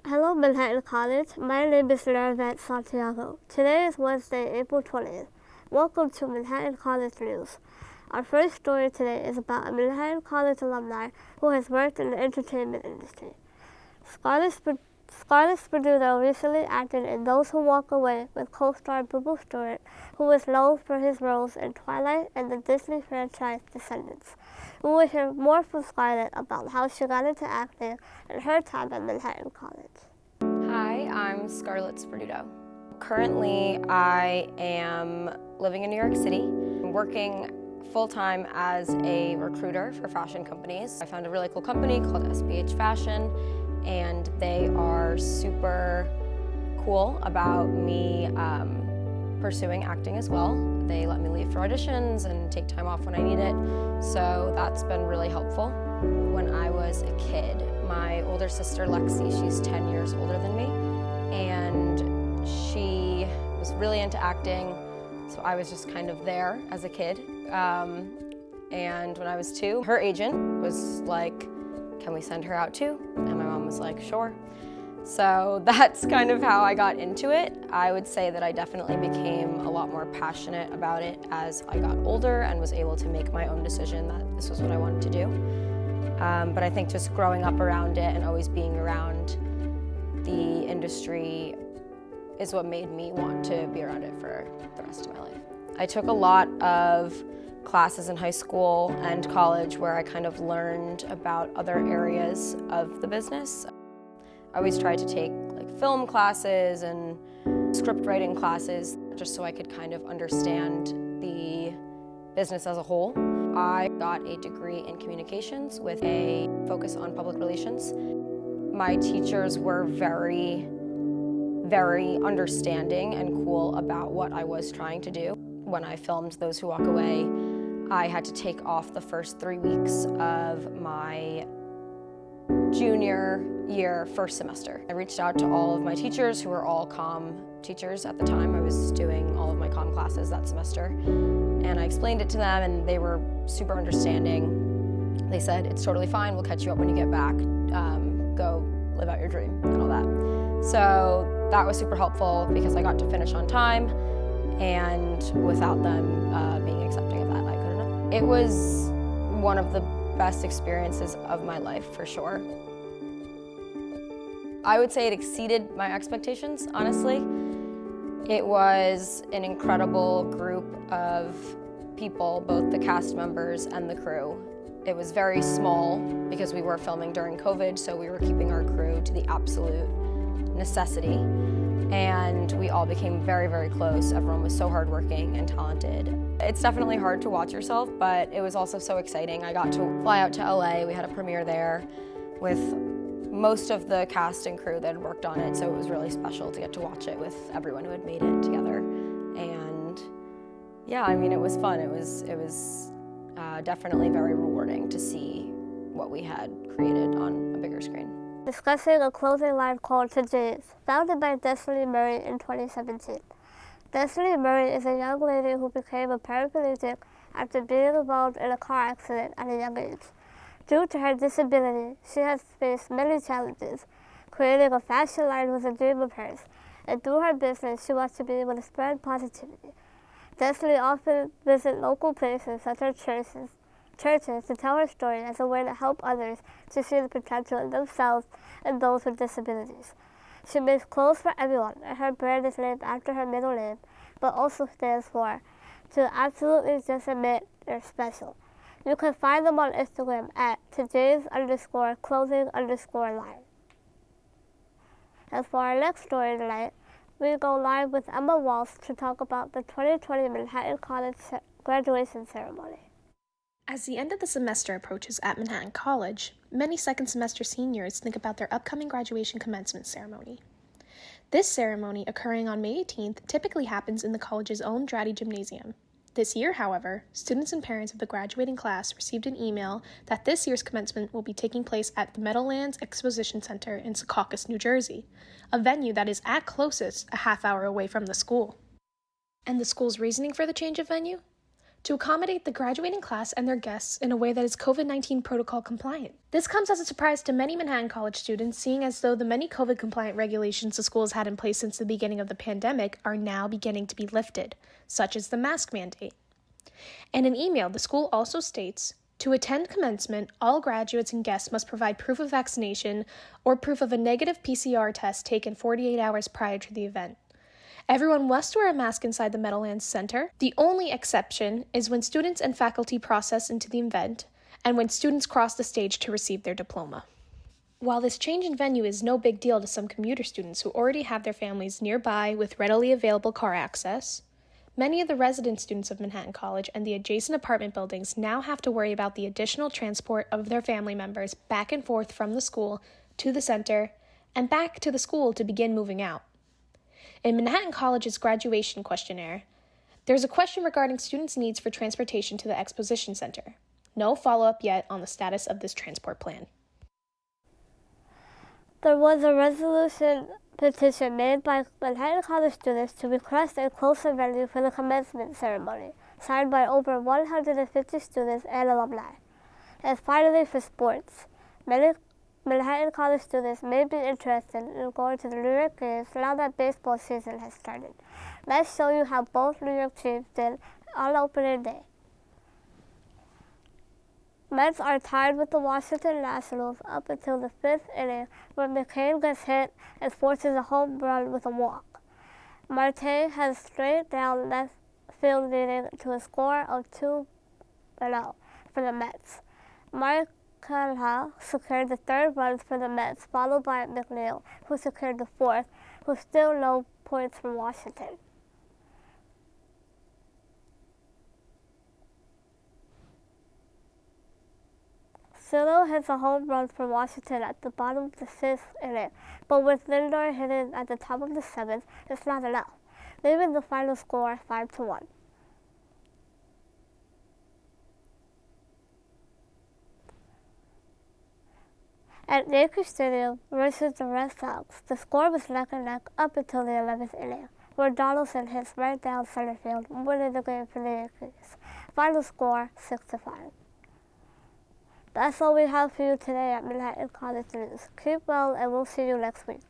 Hello, Manhattan College. My name is Nerivette Santiago. Today is Wednesday, April 20th. Welcome to Manhattan College News. Our first story today is about a Manhattan College alumni who has worked in the entertainment industry. Scarlett Spadino recently acted in Those Who Walk Away with co-star Boo Stewart, who is known for his roles in Twilight and the Disney franchise Descendants. We will hear more from Scarlett about how she got into acting and her time at Manhattan College. Hi, I'm Scarlett Spadino. Currently, I am living in New York City. I'm working full-time as a recruiter for fashion companies. I found a really cool company called SBH Fashion, and they are super cool about me pursuing acting as well. They let me leave for auditions and take time off when I need it, so that's been really helpful. When I was a kid, my older sister Lexi, she's 10 years older than me, and she was really into acting, so I was just kind of there as a kid. And when I was 2, her agent was like, "Can we send her out too?" And my mom was like, "Sure." So that's kind of how I got into it. I would say that I definitely became a lot more passionate about it as I got older and was able to make my own decision that this was what I wanted to do. But I think just growing up around it and always being around the industry is what made me want to be around it for the rest of my life. I took a lot of classes in high school and college where I kind of learned about other areas of the business. I always tried to take like film classes and script writing classes just so I could kind of understand the business as a whole. I got a degree in communications with a focus on public relations. My teachers were very understanding and cool about what I was trying to do. When I filmed Those Who Walk Away, I had to take off the first 3 weeks of my junior year first semester. I reached out to all of my teachers who were all comm teachers at the time. I was doing all of my comm classes that semester, and I explained it to them and they were super understanding. They said, "It's totally fine, we'll catch you up when you get back. Go live out your dream," and all that. So that was super helpful because I got to finish on time, and without them being accepting of that, I couldn't have. It was one of the best experiences of my life, for sure. I would say it exceeded my expectations, honestly. It was an incredible group of people, both the cast members and the crew. It was very small because we were filming during COVID, so we were keeping our crew to the absolute necessity. And we all became very close. Everyone was so hardworking and talented. It's definitely hard to watch yourself, but it was also so exciting. I got to fly out to LA. We had a premiere there with most of the cast and crew that had worked on it, so it was really special to get to watch it with everyone who had made it together. And yeah, I mean, it was fun. It was definitely very rewarding to see what we had created on a bigger screen. Discussing a clothing line called To James, founded by Destiny Murray in 2017. Destiny Murray is a young lady who became a paraplegic after being involved in a car accident at a young age. Due to her disability, she has faced many challenges. Creating a fashion line was a dream of hers, and through her business, she wants to be able to spread positivity. Destiny often visits local places such as churches to tell her story as a way to help others to see the potential in themselves and those with disabilities. She makes clothes for everyone, and her brand is named after her middle name, but also stands for "To absolutely just admit they're special." You can find them on Instagram at tojays_clothing_line. As for our next story tonight, we go live with Emma Walsh to talk about the 2020 Manhattan College graduation ceremony. As the end of the semester approaches at Manhattan College, many second semester seniors think about their upcoming graduation commencement ceremony. This ceremony, occurring on May 18th, typically happens in the college's own Dratty Gymnasium. This year, however, students and parents of the graduating class received an email that this year's commencement will be taking place at the Meadowlands Exposition Center in Secaucus, New Jersey, a venue that is at closest a half hour away from the school. And the school's reasoning for the change of venue? to accommodate the graduating class and their guests in a way that is COVID-19 protocol compliant. This comes as a surprise to many Manhattan College students, seeing as though the many COVID-compliant regulations the school has had in place since the beginning of the pandemic are now beginning to be lifted, such as the mask mandate. In an email, the school also states, to attend commencement, all graduates and guests must provide proof of vaccination or proof of a negative PCR test taken 48 hours prior to the event. Everyone must wear a mask inside the Meadowlands Center. The only exception is when students and faculty process into the event and when students cross the stage to receive their diploma. While this change in venue is no big deal to some commuter students who already have their families nearby with readily available car access, many of the resident students of Manhattan College and the adjacent apartment buildings now have to worry about the additional transport of their family members back and forth from the school to the center and back to the school to begin moving out. In Manhattan College's graduation questionnaire, there's a question regarding students' needs for transportation to the Exposition Center. No follow-up yet on the status of this transport plan. There was a resolution petition made by Manhattan College students to request a closer venue for the commencement ceremony, signed by over 150 students and alumni. And finally, for sports, many Manhattan College students may be interested in going to the New York games now that baseball season has started. Let's show you how both New York teams did on opening day. Mets are tied with the Washington Nationals up until the 5th inning when McCain gets hit and forces a home run with a walk. Marte has straight down left field leading to a score of 2-0 for the Mets. Markella secured the third run for the Mets, followed by McNeil, who secured the fourth, with still no points from Washington. Silo hits a home run for Washington at the bottom of the 6th inning, but with Lindor hitting at the top of the 7th, it's not enough, leaving the final score 5-1. At Yankee Stadium versus the Red Sox, the score was neck and neck up until the 11th inning, where Donaldson hits right down center field, winning the game for the Yankees. Final score 6-5. That's all we have for you today at Manhattan College News. Keep well, and we'll see you next week.